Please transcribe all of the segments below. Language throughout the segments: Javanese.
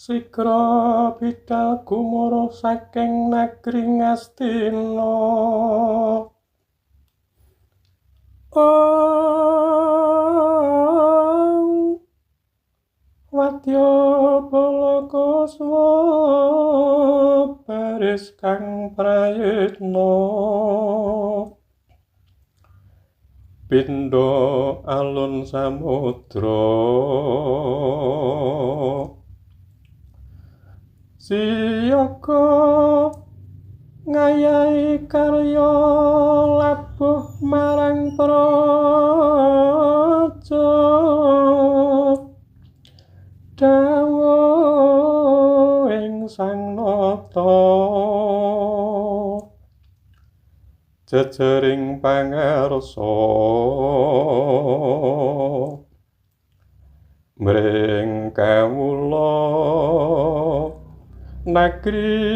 Sigra bidal gumuruh saking negri Ngastina. Wadya Balakusuma baris kang prayitna. Pindha alun samudra. Siyaga ngayahi karya labuh marang praja. Dawuh ing sang nata jejering pangarsa mring kawula negri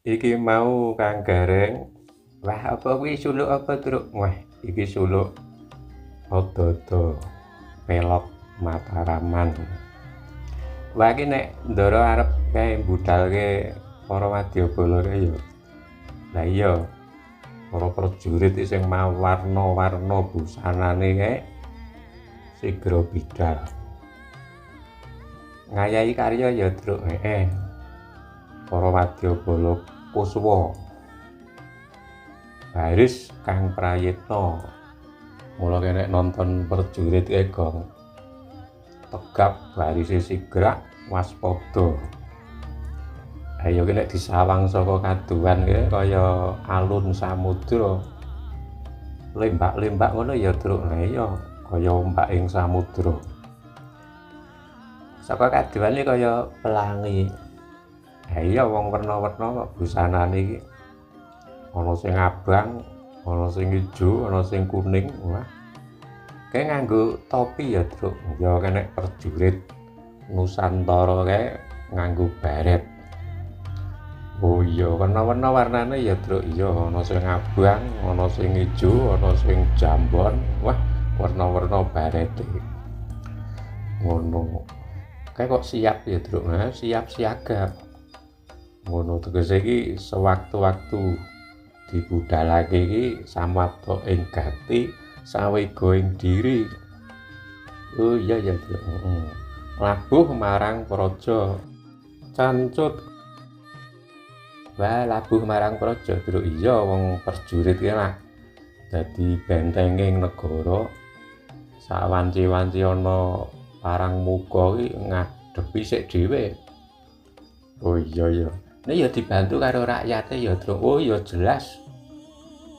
iki mau Kang Gareng. Wah, apa kuwi suluk apa truk? Wah, iki suluk odo-odo pelok Mataraman. Wah, iki nek ndara arep kae budalke para wadyabala kae ya. Lah iya, para prajurit sing mawarna-warna busanane kae sigra bidal. Ngayahi karya ya, Truk. Para wadyabala Kuswa. Baris kang prayitna. Mula nek nonton prajurit kae gong tegap barise sigrak waspada. Ayo nek disawang saka kaduan kae kaya alun samudra. Lembak-lembak ngono ya, Truk. Lah iya, kaya ombak ing samudra. Saka kaduane kaya pelangi. Ha iya wong werna-werna kok busanane iki. Ana sing abang, ana sing ijo, ana sing kuning. Wah. Kae nganggo topi ya, Truk. Ya nek prajurit Nusantara kae nganggo baret. Oh iya, warna-warna warnane ya, Truk. Iya, ana sing abang, ana sing ijo, ana sing jambon. Wah, warna-warna barete. Ngono. Kae kok siap ya, Truk. Nah, siap siaga. Ngono tegese iki sewaktu-waktu dibudalake iki samapta ing gati sawega ing diri. Oh iya ya, labuh marang praja cancut. Wah, labuh marang praja, Truk. Iya, wong prajurit ki lah dadi bentenging negara. Sawanci-wanci ana parang muka ki ngadepi sik dhewe. Oh iya ya. Nek ya dibantu karo rakyate ya, Truk. Oh ya jelas.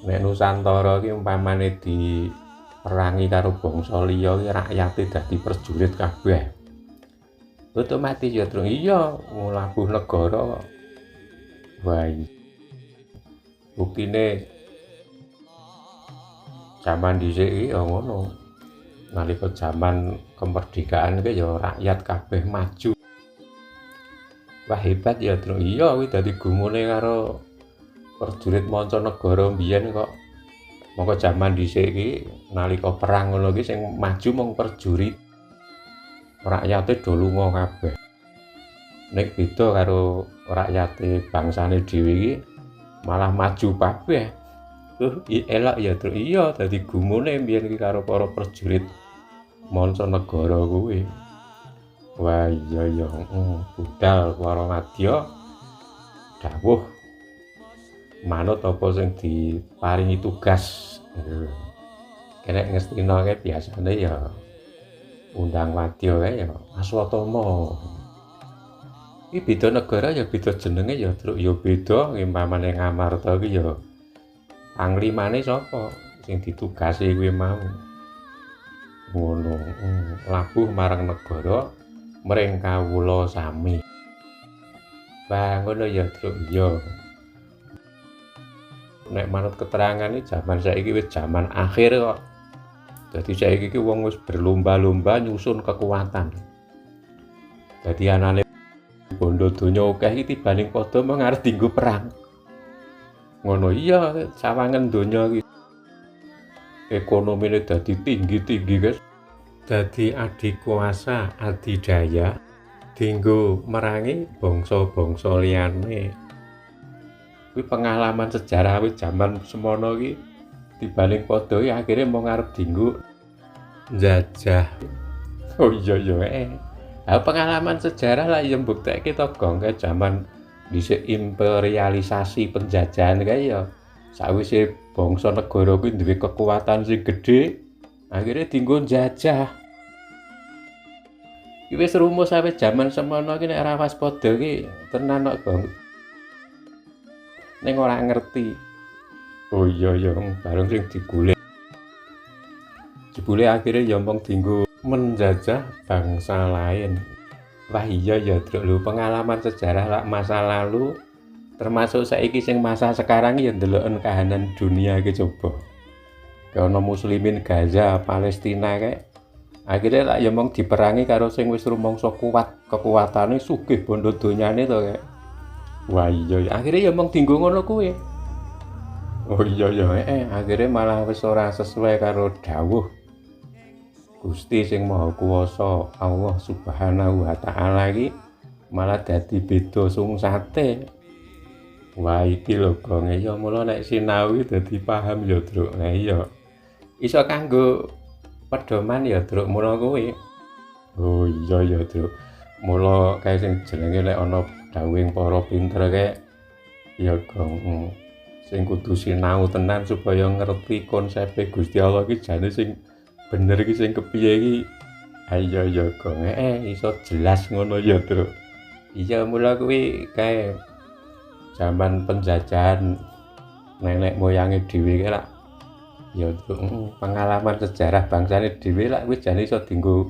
Nek Nusantara ki umpamane diperangi karo bangsa liya ki rakyate dadi prajurit kabeh. Otomatis ya, Truk. Iya, labuh negara. Wah. Buktine zaman dhisik iki ya ngono. Nalika zaman kemerdekaan ki ya rakyat kabeh maju. Wah, hebat ya, Truk. Iya kuwi dadi gumune karo prajurit mancanegara mbiyen kok. Mongko jaman dhisik iki nalika perang ngono iki sing maju mung prajurit. Rakyate do lunga kabeh. Nek beda karo rakyate bangsane dhewe iki malah maju kabeh. Elok ya, Truk. Iya dadi gumune mbiyen iki karo para prajurit mancanegara kuwi. Wah iya ya, budal para wadya dawuh manut apa sing diparingi tugas. Nek Ngastina kae biasane ya undang wadya kae ya Aswatama. Iki beda negara ya beda jenenge ya, Truk. Ya beda umpamane Ngamarta iki ya panglimane sapa sing ditugasi kuwi mau. Ngono, labuh marang negara mring kawula sami. Wah, ngono ya, Truk. Iya. Nek manut keterangan iki jaman saiki wis jaman akhir kok. Dadi saiki iki wong wis berlomba-lomba nyusun kekuatan. Dadi anane bondo donya akeh iki tibaning padha mung arep dienggo perang. Ngono iya, sawangen donya iki ekonomine dadi tinggi-tinggi, guys. Dadi adikuasa, adidaya dienggo merangi bangsa-bangsa liyane. Kuwi pengalaman sejarah wis jaman semono iki tibaning padha iki akhire mung arep dienggo njajah. Oh iya. Pengalaman sejarah lah yang mbuktekke to Gong kae jaman dhisik imperialisasi penjajahan kae ya sawise bangsa negara kuwi duwe kekuatan sing gedhe akhirnya dienggo njajah. Iki wis rumus awit jaman semono iki nek ora waspada iki tenan kok Gong. Ning ora ngerti. Oh iya bareng sing digolek. Jebule akhirnya ya mung dienggo menjajah bangsa lain. Wah iya ya Truk, lho pengalaman sejarah lah masa lalu termasuk saiki sing masa sekarang ya ndeloken kahanan dunia iki coba. Kayak muslimin Gaza, Palestina kayak akhirnya lah ya mung diperangi karo sing wis rumangsa kuat, kekuatane sugih bondo donyane to kayak. Wah iya akhirnya ya mung dienggo ngono kuwi. Oh iya akhirnya malah wis ora sesuai karo dawuh Gusti sing Maha Kuwasa Allah Subhanahu wa taala iki malah dadi beda sungsate. Wah iki lho Gong ya mula nek sinau dadi paham ya Truk. Nah iya. Iso kanggo pedoman ya Truk mula kuwi. Oh iya Truk. Mula kae sing jenenge nek ana dawuhing para pinter kae ya Gong sing kudu sinau tenan supaya ngerti konsepe Gusti Allah iki jane sing bener iki sing kepiye iki. Ayo ya Gong iso jelas ngono ya Truk. Iya mula kuwi kae zaman penjajahan nenek moyange dhewe ki lak ya Truk pengalaman sejarah bangsane dhewe lak kuwi jane iso dienggo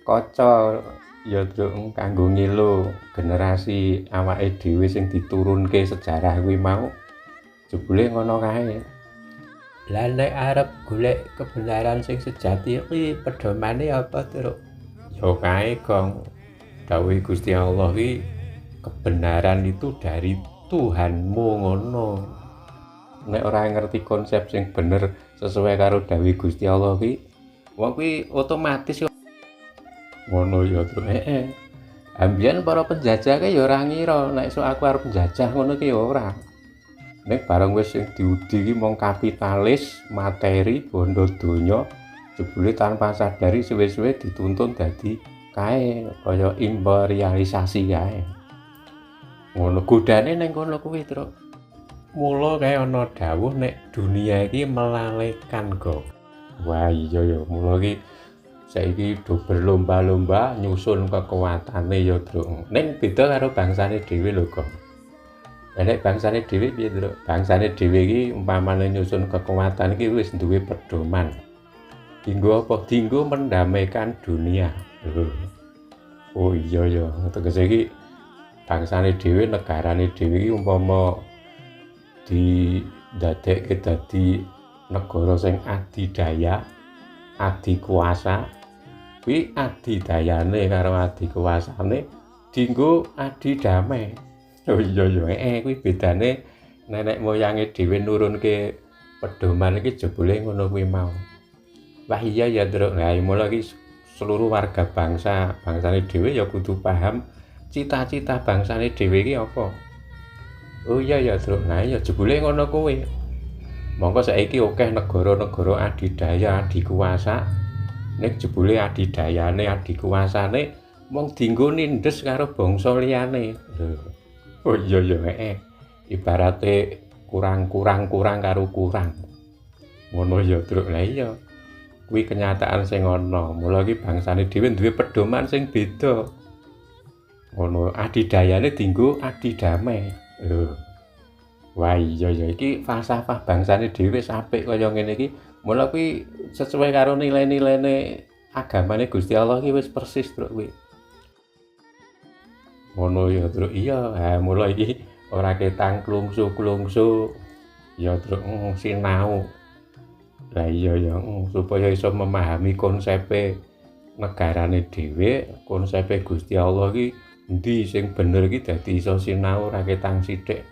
kaca ya Truk kanggo ngilo generasi awake dhewe sing diturunke sejarah kuwi mau jebule ngono kae. Lah nek arep golek kebenaran sing sejati kuwi pedomane apa Truk? Ya kae Gong dawuh Gusti Allah iki kebenaran itu dari Tuhanmu ngono. Nek ora ngerti konsep sing bener sesuai karo dawuh Gusti Allah kuwi wong kuwi otomatis ngono ya Truk. Ambiyen para penjajah ki ya ora ngira nek sok aku arep njajah ngono ki ya ora. Nek bareng wis sing diudi ki mung kapitalis, materi, bondo donya, jebule tanpa sadari suwe-suwe dituntun dadi kae kaya imperialisasi kae. Ngono godane ning kono kuwi, Truk. Mula kae ana dawuh nek dunia iki melalekan kok. Wah iya ya, mula iki saiki do berlomba-lomba nyusun kekuatane ya, Truk. Ning beda karo bangsane dhewe lho, kok. Nek bangsane dhewe piye, Truk? Bangsane dhewe iki umpamane nyusun kekuatan iki wis duwe pedoman. Dienggo apa? Dienggo mendamaikan dunia. Oh iya ya, tegese iki bangsane dhewe, negarane dhewe iki umpama didadekke dadi negara sing adidaya, adikuasa, kuwi adidayane karo adikuasane dienggo adidamai. Oh iya kuwi bedane nenek moyange dhewe nurunke pedoman iki jebule ngono kuwi mau. Wah iya ya Truk. Lah mula iki seluruh warga bangsane dhewe ya kudu paham cita-cita bangsane dhewe iki apa. Oh iya ya Truk. Nah ya jebule ngono kuwi. Monggo saiki akeh negara-negara adidaya, adikuasa. Nek jebule adidayane, adikuasane mung dienggo nindes karo bangsa liyane. Oh iya ibarate kurang karo kurang. Ngono ya Truk. Lah iya. Kuwi kenyataan sing ana. Mula iki bangsane dhewe duwe pedoman sing beda. Ngono adidayane dienggo adidamai. Lho. Wah iya iki falsafah bangsane dhewe apik kaya ngene iki. Mula kuwi sesuai karo nilai-nilaine agamane Gusti Allah iki wis persis Truk kuwi. Ngono ya Truk. Iya, mula iki ora ketang klungsu-klungsu ya Truk sinau. Lah iya ya supaya iso memahami konsepe negarane dhewe, konsepe Gusti Allah iki endi sing bener iki dadi iso sinau ra ketang sithik.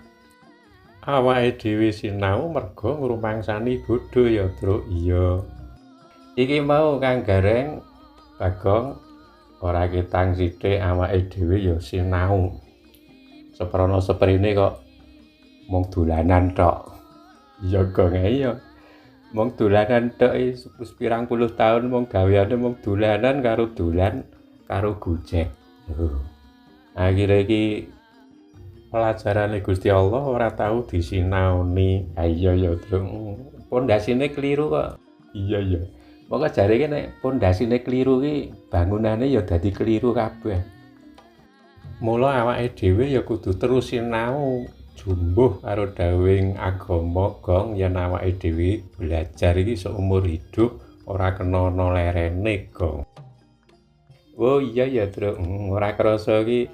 Awake dhewe sinau merga ngrumangsani bodho ya, Truk. Iya. Iki mau Kang Gareng Bagong ora ketang sithik awake dhewe ya sinau. Seprono seprene kok mung dolanan tok. Iya Gong iya. Mung dolanan tok wis pirang puluh taun mung gaweane mung dolanan karo dolan karo Gojek. Akhire iki pelajarane Gusti Allah ora tau disinaoni. Ha iya ya, Truk. Pondasine kliru kok. Iya ya. Moko jarene nek pondasine kliru ki bangunane ya dadi kliru kabeh. Mula awake dhewe ya kudu terus sinau jumbuh karo dawuhing agama Gong yen awake dhewe belajar iki seumur hidup ora kena ana lerene Gong. Oh iya ya, Truk. Ora krasa iki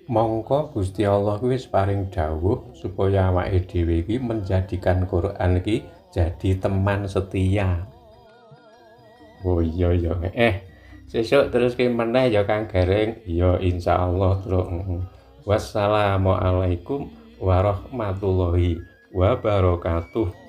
mongko Gusti Allah kuwi wis paring dawuh supaya awake dhewe iki menjadikan Quran iki jadi teman setia. Oh iya ya. Sesuk terus ki meneh ya Kang Gareng. Ya insyaallah, Truk. Wassalamualaikum warahmatullahi wabarakatuh.